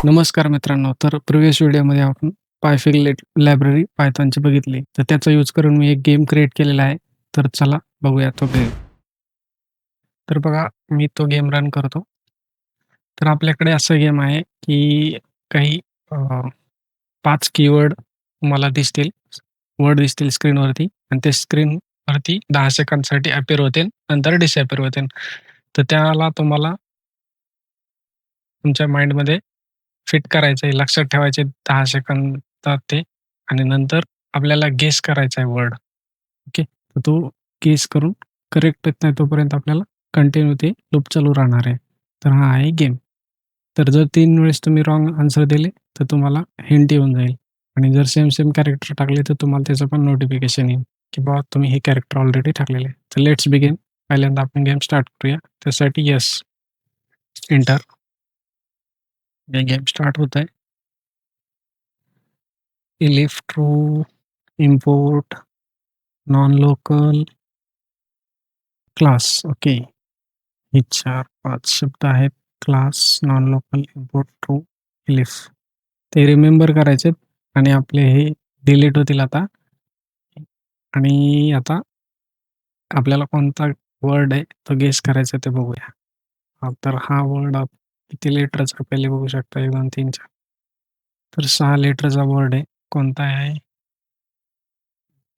नमस्कार मित्रांनो. तर प्रिव्हियस व्हिडिओमध्ये आपण पायफेक लायब्ररी पायथॉनची बघितली. तर त्याचा यूज करून मी एक गेम क्रिएट केलेला आहे. तर चला बघूया तो गेम. तर बघा मी तो गेम रन करतो. तर आपल्याकडे असा गेम आहे, की काही 5 कीवर्ड तुम्हाला दिसतील. वर्ड दिसतील स्क्रीनवरती आणि ते स्क्रीनवरती 10 सेकंदसाठी अपीअर होतील, नंतर डिसअपीअर होतील. तर त्याला तुम्हाला तुमच्या माइंडमध्ये फिट करायचं आहे, लक्षात ठेवायचे 10 सेकंदात ते आणि नंतर आपल्याला गेस करायचा आहे वर्ड. ओके. तर तो गेस करून करेक्ट येत नाही तोपर्यंत आपल्याला कंटिन्यू ते लूप चालू राहणार आहे. तर हा आहे गेम. तर जर 3 वेळेस तुम्ही रॉंग आन्सर दिले, तर तुम्हाला हिंट येऊन जाईल आणि जर सेम कॅरेक्टर टाकले, तर तुम्हाला त्याचं पण नोटिफिकेशन येईल, की बाबा तुम्ही हे कॅरेक्टर ऑलरेडी टाकलेले आहे. तर लेट्स बिगिन. पहिल्यांदा आपण गेम स्टार्ट करूया. त्यासाठी येस, एंटर. गेम स्टार्ट होत आहे. elif true, import, non-local, class. Okay. हे 4-5 शब्द आहेत. Class, non-local, import, true, elif. ते रिमेंबर करायचेत आणि आपले हे डिलीट होतील आता. आणि आता आपल्याला कोणता वर्ड आहे तो गेस करायचा ते बघूया. तर हा वर्ड किती लेटरचा पहिले बघू शकता 1, 2, 3, 4. तर 6 लेटरचा वर्ड आहे. कोणता आहे?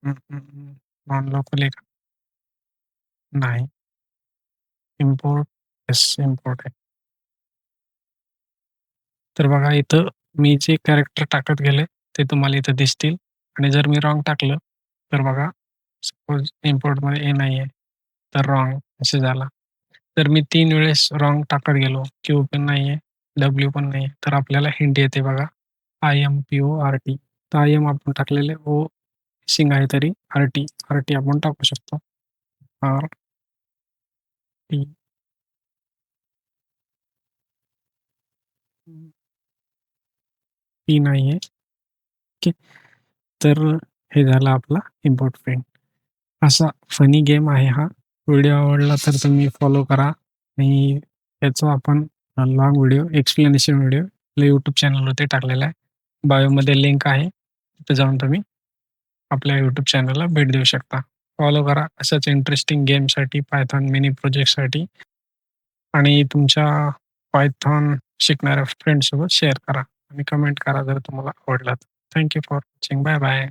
नॉन-लोकल आहे का? नाही. इम्पोर्ट, येस इम्पोर्ट आहे. तर बघा इथं मी जे कॅरेक्टर टाकत गेले ते तुम्हाला इथं दिसतील आणि जर मी रॉंग टाकलं तर बघा सपोज इम्पोर्टमध्ये ए नाही आहे तर रॉंग असे झाला. तर मी 3 वेळेस रॉंग टाकत गेलो, क्यू पण नाही आहे, डब्ल्यू पण नाही आहे, तर आपल्याला हिंट येते बघा IMPORT. तर IM आपण टाकलेले ओ मिसिंग आहे तरी RT आपण टाकू शकतो. RT. पी नाही आहे. ओके. तर हे झालं आपला इम्पोर्ट फ्रेंड. असा फनी गेम आहे हा. व्हिडिओ आवडला तर तुम्ही फॉलो करा आणि याचा आपण लाँग व्हिडिओ, एक्सप्लेनेशन व्हिडिओ आपल्या यूट्यूब चॅनलवरती टाकलेला आहे. बायोमध्ये लिंक आहे. तिथे जाऊन तुम्ही आपल्या यूट्यूब चॅनलला भेट देऊ शकता. फॉलो करा अशाच इंटरेस्टिंग गेमसाठी, पायथॉन मिनी प्रोजेक्टसाठी आणि तुमच्या पायथॉन शिकणाऱ्या फ्रेंड्ससोबत शेअर करा आणि कमेंट करा जर तुम्हाला आवडला तर. Thank for watching. Bye bye.